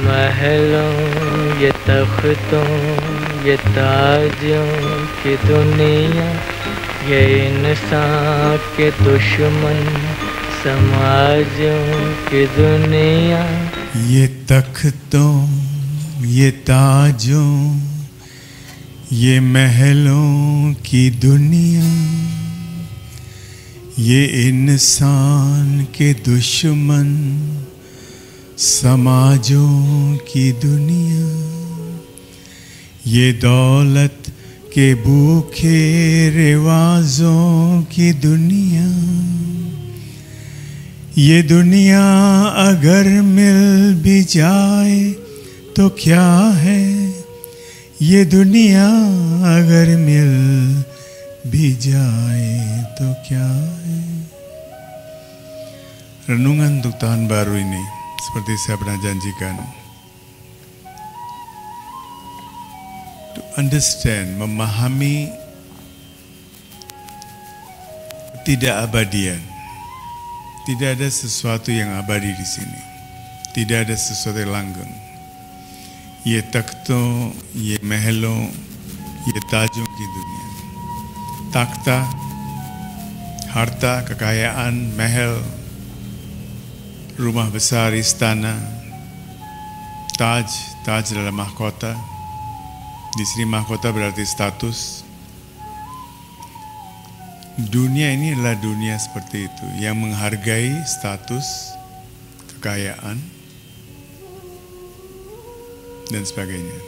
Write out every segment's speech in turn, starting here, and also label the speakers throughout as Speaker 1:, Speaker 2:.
Speaker 1: महलों ये तख्तों ये ताजों की दुनिया, ये इंसान के दुश्मन समाजों की दुनिया।
Speaker 2: ये तख्तों ये ताजों ये महलों की दुनिया, ये इंसान के दुश्मन समाजों की दुनिया, ये दौलत के भूखे रिवाजों की दुनिया, ये दुनिया अगर मिल भी जाए तो क्या है, ये दुनिया अगर मिल भी जाए तो क्या है. Renungan untuk tahun baru ini seperti saya pernah janjikan, to understand, memahami ketidakabadian. Tidak ada sesuatu yang abadi di sini. Tidak ada sesuatu yang langgeng. Ye takhto, ye mahlo, ye tajong ki dunia. Takhta, harta, kekayaan, mahal, rumah besar, istana, taj adalah mahkota. Di sini mahkota berarti status. Dunia ini adalah dunia seperti itu, yang menghargai status, kekayaan, dan sebagainya.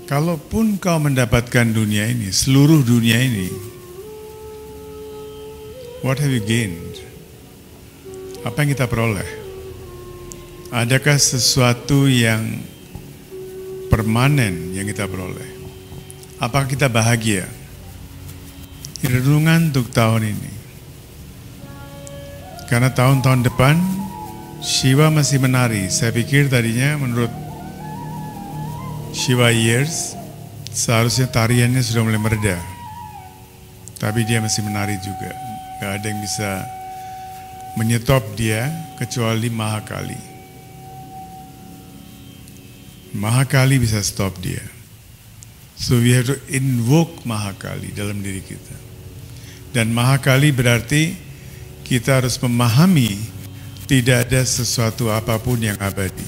Speaker 2: Kalaupun kau mendapatkan dunia ini, seluruh dunia ini, what have you gained? Apa yang kita peroleh? Adakah sesuatu yang permanen yang kita peroleh? Apakah kita bahagia? Renungan untuk tahun ini. Karena tahun-tahun depan Shiva masih menari. Saya pikir tadinya menurut Shiva Years seharusnya tariannya sudah mulai mereda. Tapi dia masih menari juga. Gak ada yang bisa menyetop dia kecuali Mahakali. Mahakali bisa stop dia. So we have to invoke Mahakali dalam diri kita. Dan Mahakali berarti kita harus memahami tidak ada sesuatu apapun yang abadi.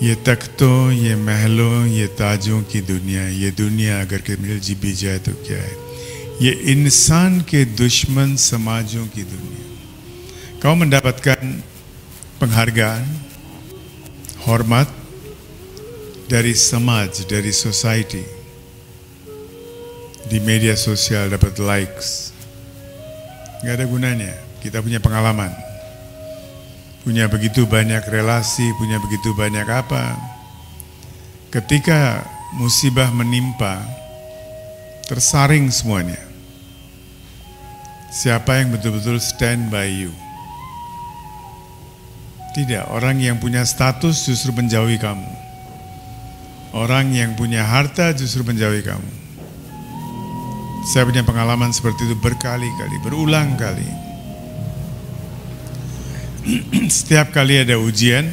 Speaker 2: Ye takhto, ye mahlo, ye tajon ki dunia, ye dunia agar ke mil ji bhi jaye to kya hai? Ye insan ke dushman samajon ki dunia. Kau mendapatkan penghargaan, hormat dari samaj, dari society. Di media sosial dapat likes, nggak ada gunanya. Kita punya pengalaman, punya begitu banyak relasi, punya begitu banyak apa. Ketika musibah menimpa, tersaring semuanya. Siapa yang betul-betul stand by you? Tidak, orang yang punya status justru menjauhi kamu. Orang yang punya harta justru menjauhi kamu. Saya punya pengalaman seperti itu berkali-kali, berulang kali. Setiap kali ada ujian,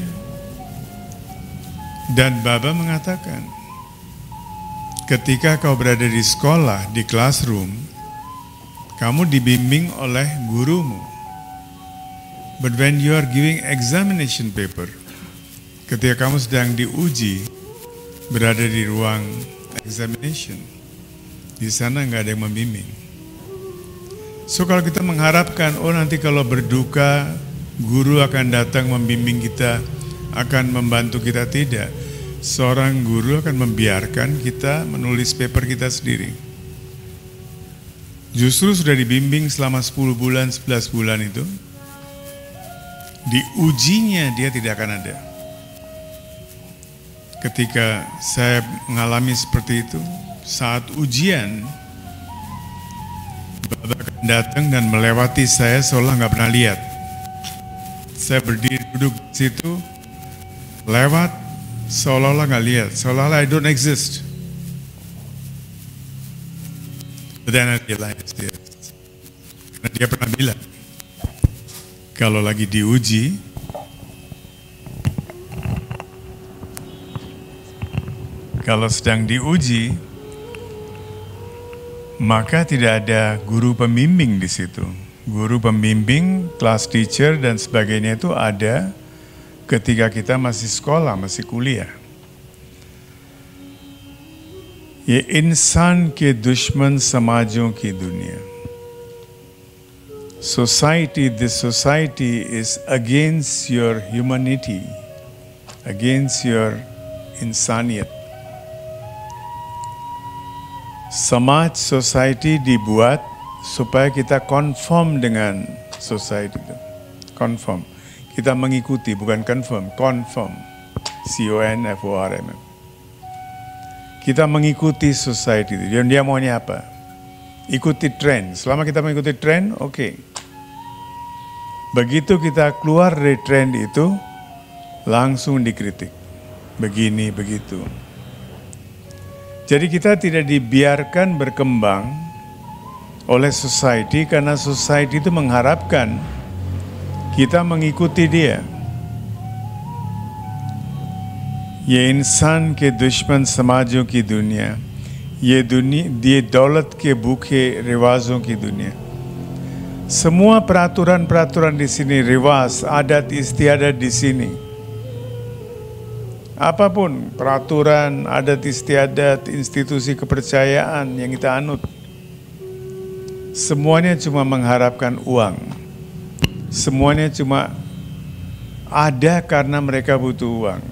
Speaker 2: dan Baba mengatakan, ketika kau berada di sekolah, di classroom, kamu dibimbing oleh gurumu. But when you are giving examination paper, ketika kamu sedang diuji, berada di ruang examination, di sana nggak ada yang membimbing. So kalau kita mengharapkan, oh nanti kalau berduka, guru akan datang membimbing kita, akan membantu kita, tidak. Seorang guru akan membiarkan kita menulis paper kita sendiri. Justru sudah dibimbing selama 10 bulan, 11 bulan itu, di ujinya dia tidak akan ada. Ketika saya mengalami seperti itu, saat ujian, Baba akan datang dan melewati saya seolah nggak pernah lihat. Saya berdiri duduk di situ, lewat seolah-olah nggak lihat, seolah-olah I don't exist. But then I realized, yes. Karena dia pernah bilang, Kalau lagi diuji, kalau sedang diuji, maka tidak ada guru pembimbing di situ. Guru pembimbing, class teacher dan sebagainya itu ada ketika kita masih sekolah, masih kuliah. ये इंसान के दुश्मन समाजों की दुनिया. This society is against your humanity, against your insaniyat. Samaj, society dibuat supaya kita conform dengan society itu. Conform. Kita mengikuti, bukan confirm, conform. C-O-N-F-O-R-M. Kita mengikuti society itu. Dia maunya apa? Ikuti tren. Selama kita mengikuti tren, oke. Begitu kita keluar dari tren itu, langsung dikritik. Begini, begitu. Jadi kita tidak dibiarkan berkembang oleh society karena society itu mengharapkan kita mengikuti dia. ये इंसान के दुश्मन समाजों की दुनिया, ये दौलत के भूखे रिवाजों की दुनिया. Semua peraturan-peraturan di sini, riwas, adat istiadat di sini. Apapun peraturan, adat istiadat, institusi kepercayaan yang kita anut, semuanya cuma mengharapkan uang. Semuanya cuma ada karena mereka butuh uang.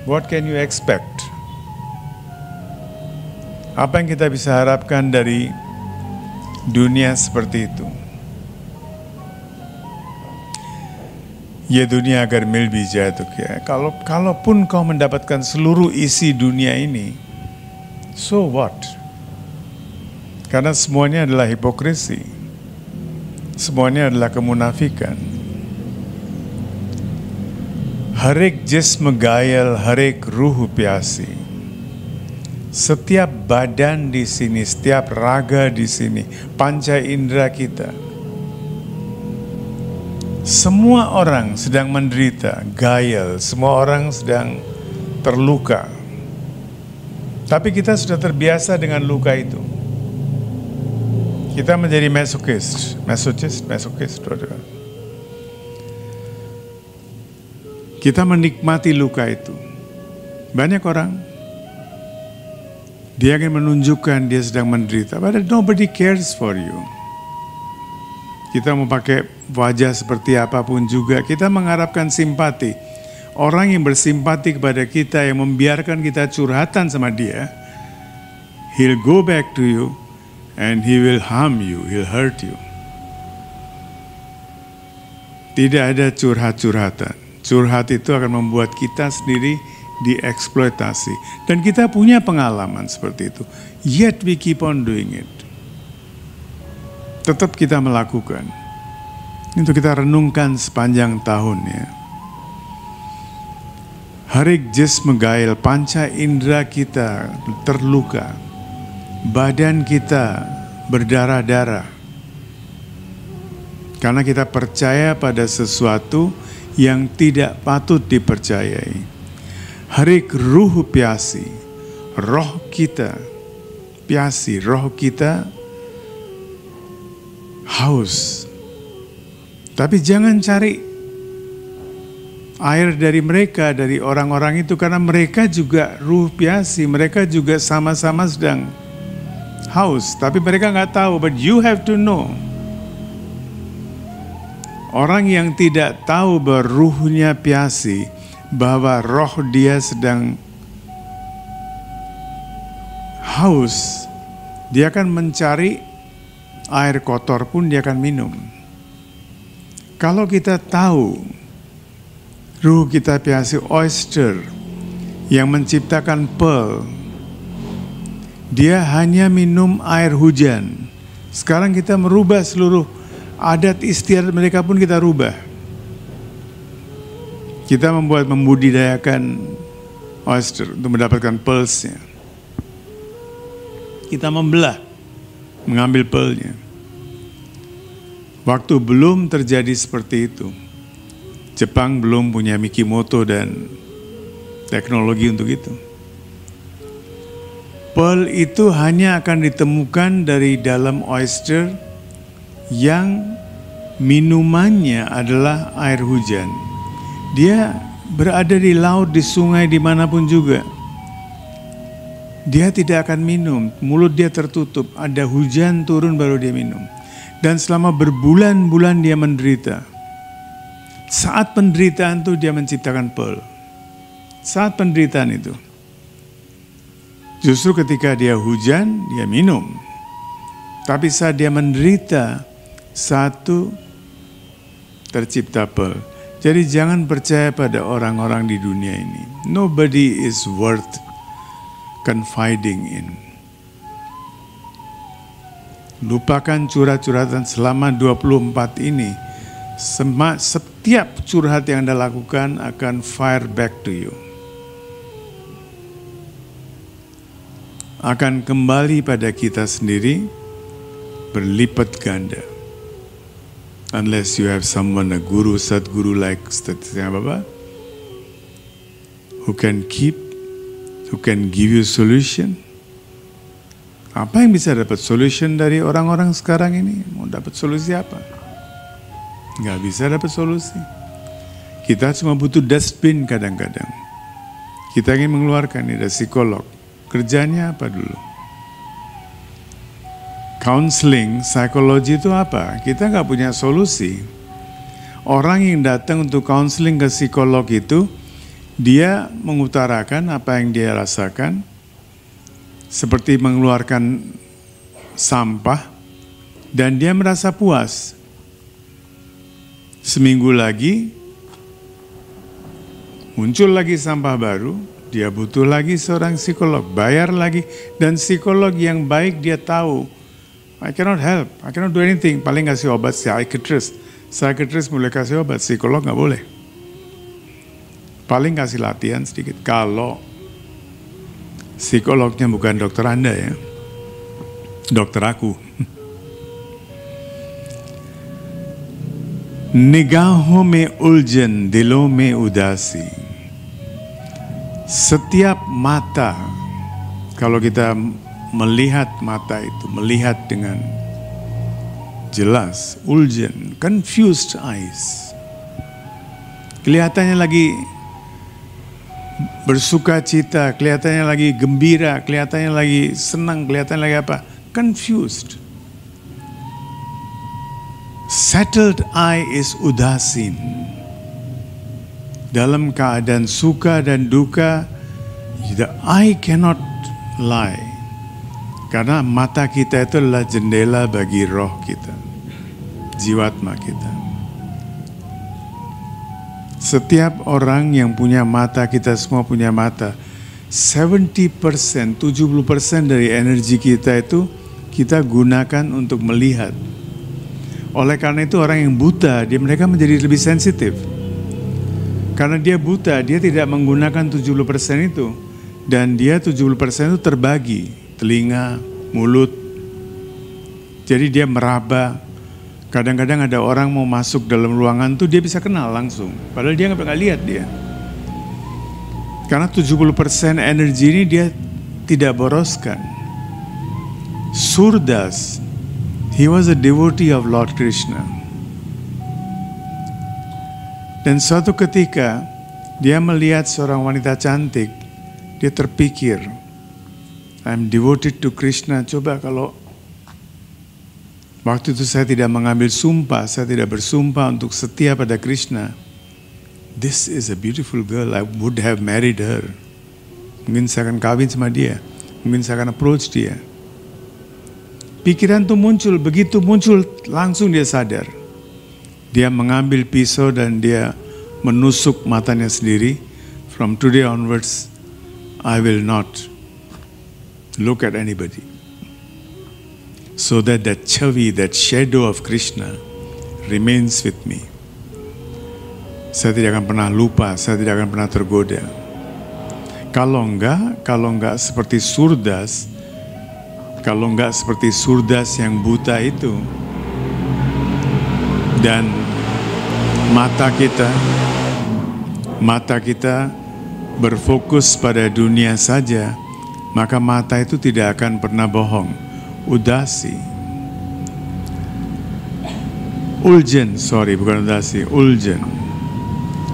Speaker 2: What can you expect? Apa yang kita bisa harapkan dari dunia seperti itu? Ya dunia agar mil bija itu ya. Kalaupun kau mendapatkan seluruh isi dunia ini, so what? Karena semuanya adalah hipokrisi. Semuanya adalah kemunafikan. हर एक जिस्म घायल, हर एक रूह प्यासी. Setiap badan di sini, setiap raga di sini, panca indera kita. Semua orang sedang menderita, gayal, semua orang sedang terluka. Tapi kita sudah terbiasa dengan luka itu. Kita menjadi masokis. Kita menikmati luka itu. Banyak orang, dia ingin menunjukkan dia sedang menderita, but nobody cares for you. Kita mau pakai wajah seperti apapun juga, kita mengharapkan simpati. Orang yang bersimpati kepada kita, yang membiarkan kita curhatan sama dia, he'll go back to you and he will harm you, he'll hurt you. Tidak ada curhat-curhatan. Curhat itu akan membuat kita sendiri dieksploitasi. Dan kita punya pengalaman seperti itu. Yet we keep on doing it. Tetap kita melakukan. Itu kita renungkan sepanjang tahun ya. Harik jism gail, panca indera kita terluka. Badan kita berdarah-darah. Karena kita percaya pada sesuatu yang tidak patut dipercayai. Harik ruh piasi, roh kita piasi, roh kita haus. Tapi jangan cari air dari mereka, dari orang-orang itu, karena mereka juga ruh piasi, mereka juga sama-sama sedang haus. Tapi mereka nggak tahu, but you have to know. Orang yang tidak tahu bahwa ruhnya piasi, bahwa roh dia sedang haus, dia akan mencari air kotor pun dia akan minum. Kalau kita tahu ruh kita piasi, oyster yang menciptakan pearl, dia hanya minum air hujan. Sekarang kita merubah seluruh adat istiadat mereka pun kita rubah. Kita membudidayakan oyster untuk mendapatkan pearlsnya. Kita membelah, mengambil pearlnya. Waktu belum terjadi seperti itu, Jepang belum punya Mikimoto dan teknologi untuk itu. Pearl itu hanya akan ditemukan dari dalam oyster yang minumannya adalah air hujan. Dia berada di laut, di sungai, dimanapun juga. Dia tidak akan minum, mulut dia tertutup, ada hujan turun baru dia minum. Dan selama berbulan-bulan dia menderita. Saat penderitaan itu dia menciptakan pearl. Saat penderitaan itu. Justru ketika dia hujan, dia minum. Tapi saat dia menderita, satu tercipta pearl. Jadi jangan percaya pada orang-orang di dunia ini. Nobody is worth confiding in. Lupakan curhat-curhatan selama 24 ini. Setiap curhat yang Anda lakukan akan fire back to you. Akan kembali pada kita sendiri berlipat ganda. Unless you have someone, a guru, sadguru like Baba, who can give you solution. Apa yang bisa dapat solution dari orang-orang sekarang ini? Mau dapat solusi apa? Nggak bisa dapat solusi. Kita cuma butuh dustbin kadang-kadang. Kita ingin mengeluarkan, ada psikolog. Kerjanya apa dulu? Counseling, psikologi itu apa? Kita nggak punya solusi. Orang yang datang untuk counseling ke psikolog itu, dia mengutarakan apa yang dia rasakan, seperti mengeluarkan sampah, dan dia merasa puas. Seminggu lagi, muncul lagi sampah baru, dia butuh lagi seorang psikolog, bayar lagi, dan psikolog yang baik dia tahu, I cannot help, I cannot do anything, paling kasih obat psychiatrist. Psychiatrist boleh kasih obat, psikolog nggak boleh. Paling kasih latihan sedikit, kalau psikolognya bukan dokter Anda ya, dokter aku. Nigaho me uljan, dilo me udasi. Setiap mata, kalau kita melihat mata itu, melihat dengan jelas, uljan, confused eyes. Kelihatannya lagi bersuka cita, kelihatannya lagi gembira, kelihatannya lagi senang, kelihatannya lagi apa? Confused. Settled eye is udasin. Dalam keadaan suka dan duka, the eye cannot lie. Karena mata kita itu adalah jendela bagi roh kita, jiwatma kita. Setiap orang yang punya mata, kita semua punya mata. 70%, 70% dari energi kita itu kita gunakan untuk melihat. Oleh karena itu orang yang buta, mereka menjadi lebih sensitif. Karena dia buta, dia tidak menggunakan 70% itu. Dan dia 70% itu terbagi. Telinga, mulut. Jadi dia meraba. Kadang-kadang ada orang mau masuk dalam ruangan tuh dia bisa kenal langsung. Padahal dia nggak lihat dia. Karena 70% energi ini dia tidak boroskan. Surdas, he was a devotee of Lord Krishna. Dan suatu ketika dia melihat seorang wanita cantik, dia terpikir, I'm devoted to Krishna. Coba kalau waktu itu saya tidak mengambil sumpah, saya tidak bersumpah untuk setia pada Krishna. This is a beautiful girl, I would have married her. Mungkin saya akan kawin sama dia, mungkin saya akan approach dia. Pikiran itu muncul, begitu muncul langsung dia sadar. Dia mengambil pisau dan dia menusuk matanya sendiri. From today onwards, I will not look at anybody. So that chavi, that shadow of Krishna remains with me. Saya tidak akan pernah lupa, saya tidak akan pernah tergoda. Kalau enggak seperti Surdas, kalau enggak seperti Surdas yang buta itu, Dan mata kita berfokus pada dunia saja, maka mata itu tidak akan pernah bohong. Udasi. Uljen, sorry, bukan udasi, uljen.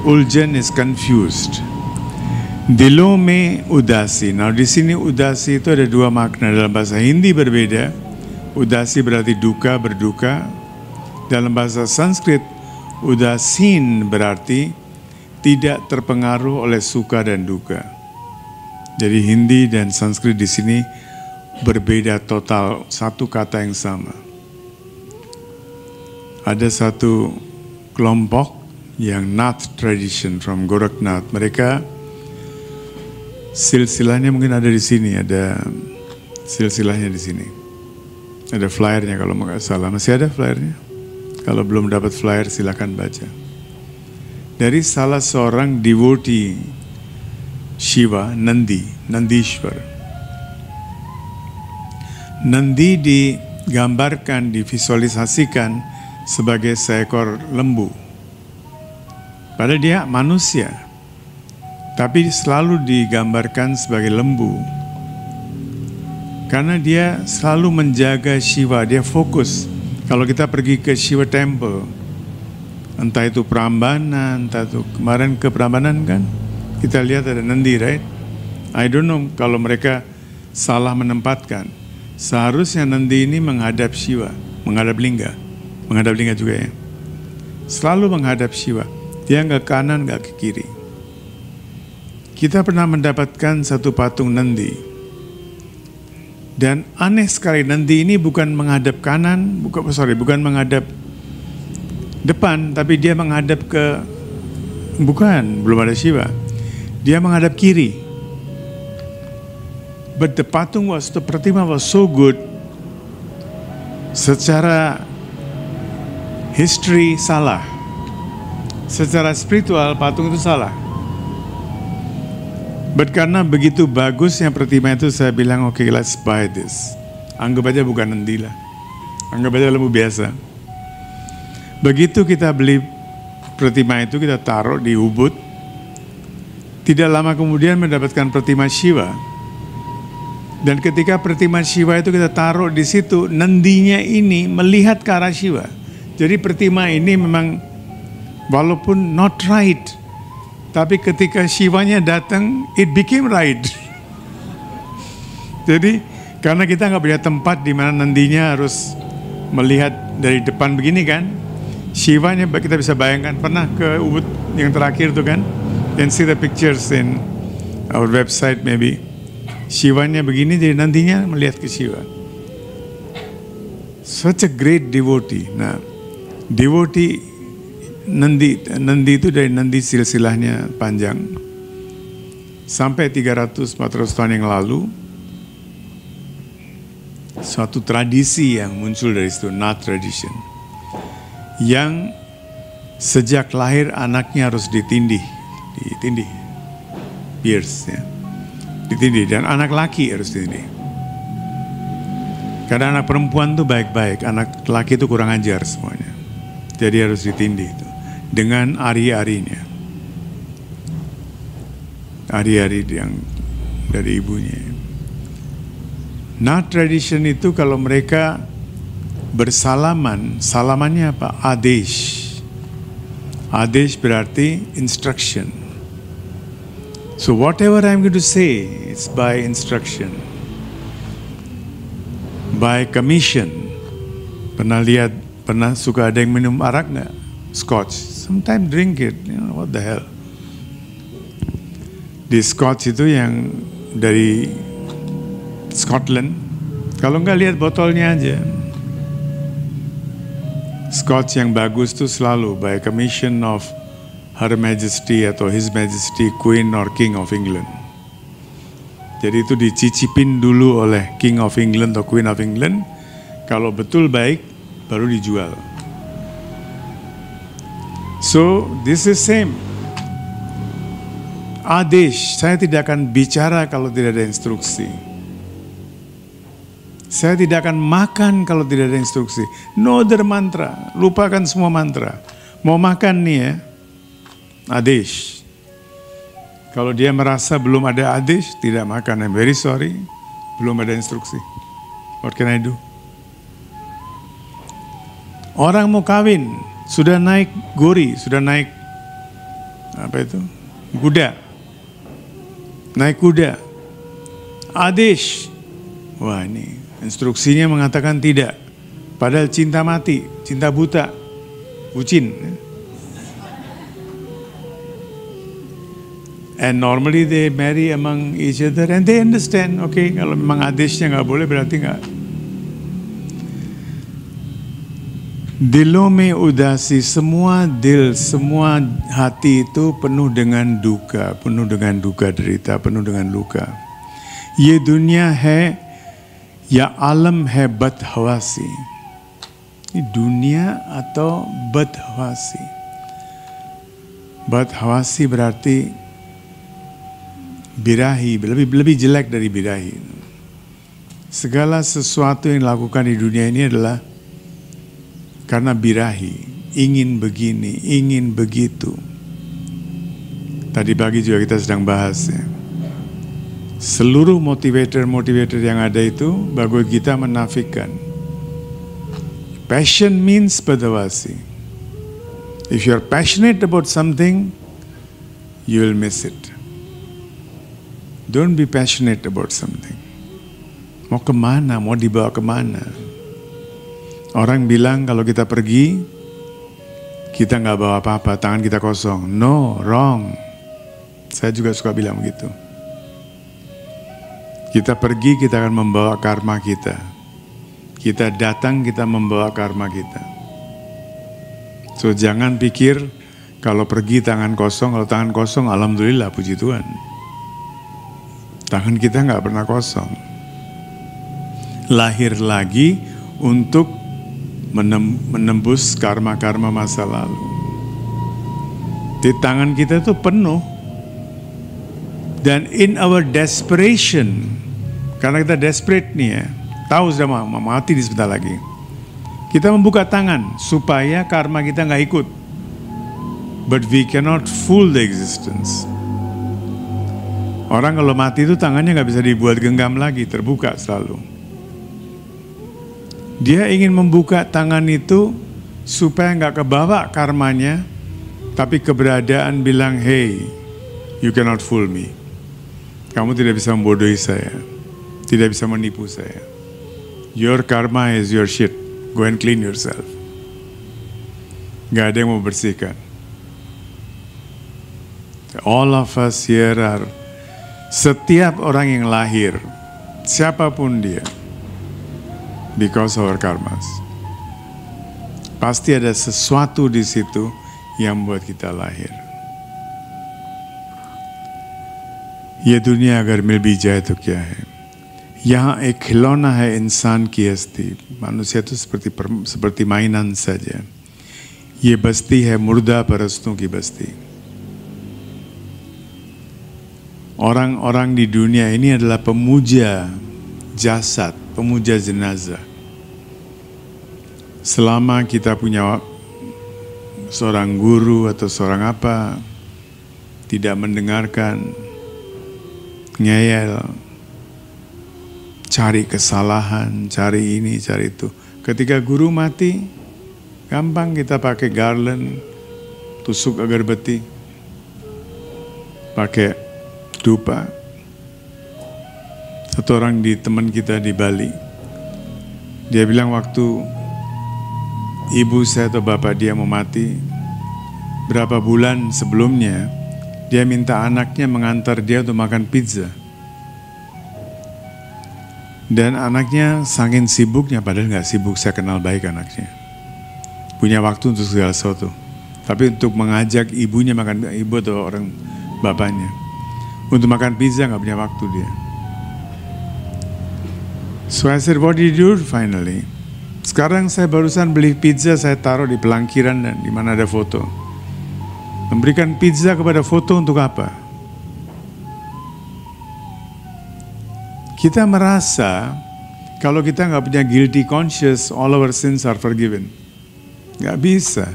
Speaker 2: Uljen is confused. Dilo me udasi. Nah, di sini udasi itu ada dua makna. Dalam bahasa Hindi berbeda. Udasi berarti duka, berduka. Dalam bahasa Sanskrit, udasin berarti tidak terpengaruh oleh suka dan duka. Jadi Hindi dan Sanskrit di sini berbeda total, satu kata yang sama. Ada satu kelompok yang Nath tradition from Gorakhnath. Mereka silsilahnya mungkin ada di sini, ada silsilahnya di sini. Ada flyernya kalau nggak salah. Masih ada flyernya? Kalau belum dapat flyer silakan baca. Dari salah seorang devotee Shiva, Nandishwar. Nandi digambarkan, divisualisasikan sebagai seekor lembu. Padahal dia manusia, tapi selalu digambarkan sebagai lembu. Karena dia selalu menjaga Shiva, dia fokus. Kalau kita pergi ke Shiva Temple, entah itu Prambanan, entah itu kemarin ke Prambanan kan, kita lihat ada Nandi, right? I don't know kalau mereka salah menempatkan. Seharusnya Nandi ini menghadap Shiva, menghadap lingga juga ya. Selalu menghadap Shiva. Dia nggak ke kanan, nggak ke kiri. Kita pernah mendapatkan satu patung Nandi. Dan aneh sekali, Nandi ini bukan menghadap kanan, bukan menghadap depan, tapi dia menghadap ke, belum ada Shiva. Dia menghadap kiri. But the pratima was so good. Secara history salah. Secara spiritual patung itu salah. But karena begitu bagusnya pratima itu, saya bilang okay, let's buy this. Anggap aja bukan Nandi lah. Anggap aja lembu biasa. Begitu kita beli pratima itu, kita taruh di Ubud. Tidak lama kemudian mendapatkan pratima Shiva. Dan ketika pratima Shiva itu kita taruh di situ, Nandinya ini melihat ke arah Shiva. Jadi pratima ini memang walaupun not right, tapi ketika Shivanya datang, it became right. Jadi karena kita nggak punya tempat di mana Nandinya harus melihat dari depan begini kan, Shivanya kita bisa bayangkan. Pernah ke Ubud yang terakhir tuh kan, can see the pictures in our website maybe. Shivanya begini, jadi Nandinya melihat ke Shiva. Such a great devotee. Nah, devotee Nandi itu dari Nandi silsilahnya panjang. Sampai 300-400 tahun yang lalu, suatu tradisi yang muncul dari situ, Nath tradition. Yang sejak lahir anaknya harus ditindih, pierce ya. Ditindih, dan anak laki harus ditindih. Karena anak perempuan tuh baik-baik, anak laki itu kurang ajar semuanya. Jadi harus ditindih itu dengan ari-arinya. Ari-ari yang dari ibunya. Nah, tradition itu kalau mereka bersalaman, salamannya apa? Adesh. Adesh berarti instruction. So whatever I'm going to say, it's by instruction, by commission. Pernah suka ada yang minum arak nggak? Scotch. Sometimes drink it. You know, what the hell? Di Scotch itu yang dari Scotland. Kalau nggak lihat botolnya aja. Scotch yang bagus tuh selalu by commission of Her Majesty atau His Majesty Queen or King of England. Jadi itu dicicipin dulu oleh King of England atau Queen of England. Kalau betul baik, baru dijual. So this is same. Adesh, saya tidak akan bicara kalau tidak ada instruksi. Saya tidak akan makan kalau tidak ada instruksi. No other mantra. Lupakan semua mantra. Mau makan nih ya, adesh. Kalau dia merasa belum ada adesh, tidak makan. I'm very sorry. Belum ada instruksi. What can I do? Orang mau kawin, sudah naik gori, sudah naik apa itu? Kuda. Naik kuda. Adesh. Wah ini instruksinya mengatakan tidak. Padahal cinta mati, cinta buta, bucin. And normally they marry among each other and they understand. Okay, kalau memang adesnya nggak boleh berarti nggak. Dilon mein udasi, semua dil, semua hati itu penuh dengan duka, derita, penuh dengan luka. Ye dunia hai, ya alam hai badhawasi. Ini dunia atau badhawasi. Badhawasi berarti birahi, lebih jelek dari birahi. Segala sesuatu yang dilakukan di dunia ini adalah karena birahi, ingin begini, ingin begitu. Tadi pagi juga kita sedang bahas ya. Seluruh motivator yang ada itu, Bhagavad Gita menafikan. Passion means badhawasi. If you are passionate about something, you will miss it. Don't be passionate about something. Mau kemana? Mau dibawa kemana? Orang bilang kalau kita pergi, kita nggak bawa apa-apa, tangan kita kosong. No, wrong. Saya juga suka bilang begitu. Kita pergi, kita akan membawa karma kita. Kita datang, kita membawa karma kita. So jangan pikir kalau pergi tangan kosong, kalau tangan kosong, alhamdulillah, puji Tuhan. Tangan kita nggak pernah kosong. Lahir lagi untuk menembus karma-karma masa lalu. Di tangan kita itu penuh. Dan in our desperation, karena kita desperate nih ya, tahu sudah mau mati di sebentar lagi. Kita membuka tangan supaya karma kita nggak ikut. But we cannot fool the existence. Orang kalau mati itu tangannya nggak bisa dibuat genggam lagi, terbuka selalu. Dia ingin membuka tangan itu supaya nggak kebawa karmanya, tapi keberadaan bilang, hey, you cannot fool me. Kamu tidak bisa membodohi saya, tidak bisa menipu saya. Your karma is your shit. Go and clean yourself. Gak ada yang mau bersihkan. All of us here are, setiap orang yang lahir, siapapun dia, because of our karmas. Pasti ada sesuatu di situ yang membuat kita lahir. ये दुनिया अगर मिल भी जाए तो क्या है? यहाँ एक खिलौना है इंसान की हस्ती. Manusia itu seperti mainan saja. ये बस्ती है मुर्दा परस्तों की बस्ती. Orang-orang di dunia ini adalah pemuja jasad, pemuja jenazah. Selama kita punya seorang guru atau seorang apa, tidak mendengarkan, ngeyel, cari kesalahan, cari ini, cari itu. Ketika guru mati, gampang kita pakai garland, tusuk agarbati, pakai dupa. Satu orang teman kita di Bali, dia bilang waktu ibu saya atau bapak dia mau mati, berapa bulan sebelumnya, dia minta anaknya mengantar dia untuk makan pizza. Dan anaknya saking sibuknya, padahal nggak sibuk, saya kenal baik anaknya. Punya waktu untuk segala sesuatu. Tapi untuk mengajak ibunya makan, ibu atau orang bapaknya, untuk makan pizza nggak punya waktu dia. So I said, what did you do finally? Sekarang saya barusan beli pizza, saya taruh di pelangkiran dan di mana ada foto. Memberikan pizza kepada foto untuk apa? Kita merasa Kalau kita nggak punya guilty conscious, all our sins are forgiven. Nggak bisa.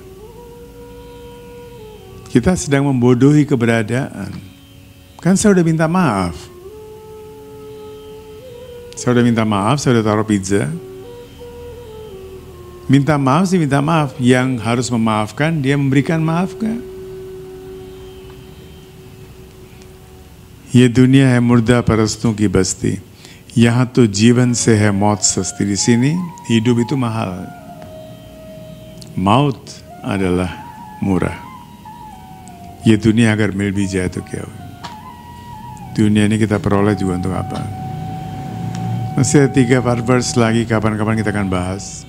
Speaker 2: Kita sedang membodohi keberadaan. Kan saya udah minta maaf. Saya udah minta maaf, saya udah taruh pizza. Minta maaf sih minta maaf. Yang harus memaafkan, dia memberikan maaf kan? ये दुनिया है मुर्दा परस्तों की बस्ती. यहाँ तो जीवन से है मौत सस्ती. Di sini hidup itu mahal. Maut adalah murah. ये दुनिया अगर मिल भी जाए तो क्या हो? Dunia ini kita peroleh juga untuk apa? Masih ada 3-4 verse lagi, kapan-kapan kita akan bahas.